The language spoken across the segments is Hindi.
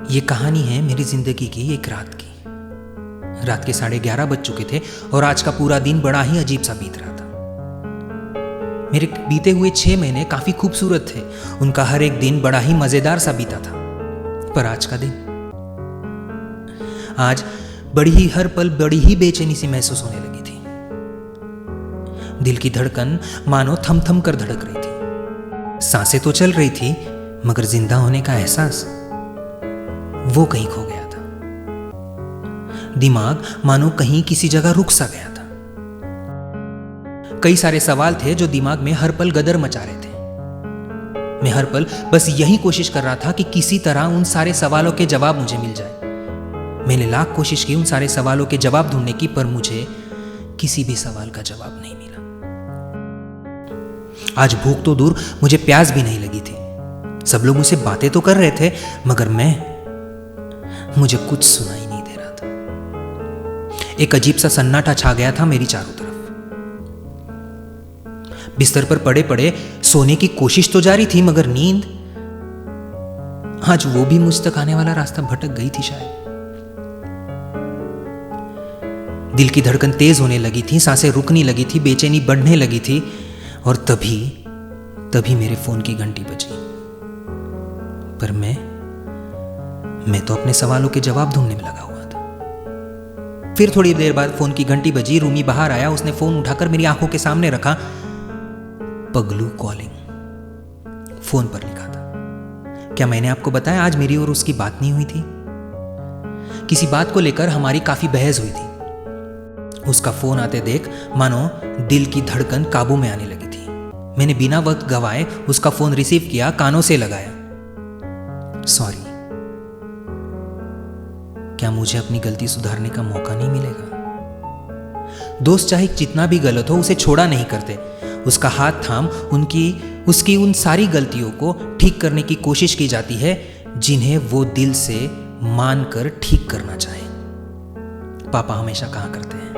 ये कहानी है मेरी जिंदगी की एक रात की। रात के 11:30 बज चुके थे और आज का पूरा दिन बड़ा ही अजीब सा बीत रहा था। मेरे बीते हुए 6 महीने काफी खूबसूरत थे। उनका हर एक दिन बड़ा ही मजेदार सा बीता था। पर आज का दिन, आज हर पल बड़ी ही बेचैनी सी महसूस होने लगी थी। दिल की धड़कन मानो थम थम कर धड़क रही थी। सांसें तो चल रही थी, मगर जिंदा होने का एहसास वो कहीं खो गया था। दिमाग मानो कहीं किसी जगह रुक सा गया था। कई सारे सवाल थे जो दिमाग में हर पल गदर मचा रहे थे। मैं हर पल बस यही कोशिश कर रहा था कि किसी तरह उन सारे सवालों के जवाब मुझे मिल जाए। मैंने लाख कोशिश की उन सारे सवालों के जवाब ढूंढने की, पर मुझे किसी भी सवाल का जवाब नहीं मिला। आज भूख तो दूर, मुझे प्यास भी नहीं लगी थी। सब लोग मुझसे बातें तो कर रहे थे, मगर मुझे कुछ सुनाई नहीं दे रहा था। एक अजीब सा सन्नाटा छा गया था मेरी चारों तरफ। बिस्तर पर पड़े पड़े सोने की कोशिश तो जारी थी, मगर नींद, आज वो भी मुझ तक आने वाला रास्ता भटक गई थी शायद। दिल की धड़कन तेज होने लगी थी, सांसें रुकने लगी थी, बेचैनी बढ़ने लगी थी, और तभी मेरे फोन की घंटी बजी। पर मैं तो अपने सवालों के जवाब ढूंढने में लगा हुआ था। फिर थोड़ी देर बाद फोन की घंटी बजी। रूमी बाहर आया, उसने फोन उठाकर मेरी आंखों के सामने रखा। पगलू कॉलिंग फोन पर लिखा था। क्या मैंने आपको बताया आज मेरी और उसकी बात नहीं हुई थी? किसी बात को लेकर हमारी काफी बहस हुई थी। उसका फोन आते देख मानो दिल की धड़कन काबू में आने लगी थी। मैंने बिना वक्त गवाए उसका फोन रिसीव किया, कानों से लगाया। सॉरी, क्या मुझे अपनी गलती सुधारने का मौका नहीं मिलेगा? दोस्त चाहे जितना भी गलत हो, उसे छोड़ा नहीं करते। उसका हाथ थाम उसकी उन सारी गलतियों को ठीक करने की कोशिश की जाती है जिन्हें वो दिल से मानकर ठीक करना चाहे। पापा हमेशा कहा करते हैं,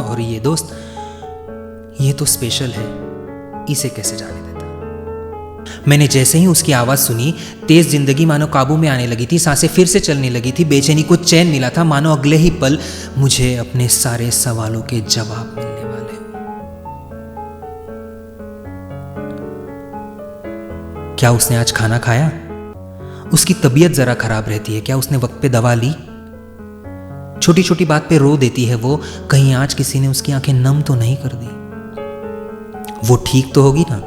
और ये दोस्त, ये तो स्पेशल है, इसे कैसे जाने देता। मैंने जैसे ही उसकी आवाज सुनी, तेज जिंदगी मानो काबू में आने लगी थी। सांसें फिर से चलने लगी थी। बेचैनी को चैन मिला था, मानो अगले ही पल मुझे अपने सारे सवालों के जवाब मिलने वाले। क्या उसने आज खाना खाया? उसकी तबीयत जरा खराब रहती है। क्या उसने वक्त पे दवा ली? छोटी छोटी बात पे रो देती है वो। कहीं आज किसी ने उसकी आंखें नम तो नहीं कर दी? वो ठीक तो होगी ना?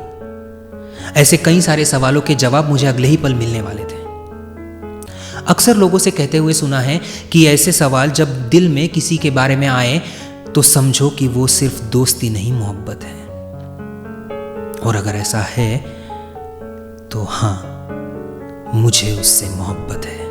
ऐसे कई सारे सवालों के जवाब मुझे अगले ही पल मिलने वाले थे। अक्सर लोगों से कहते हुए सुना है कि ऐसे सवाल जब दिल में किसी के बारे में आए तो समझो कि वो सिर्फ दोस्ती नहीं, मोहब्बत है। और अगर ऐसा है तो हाँ, मुझे उससे मोहब्बत है।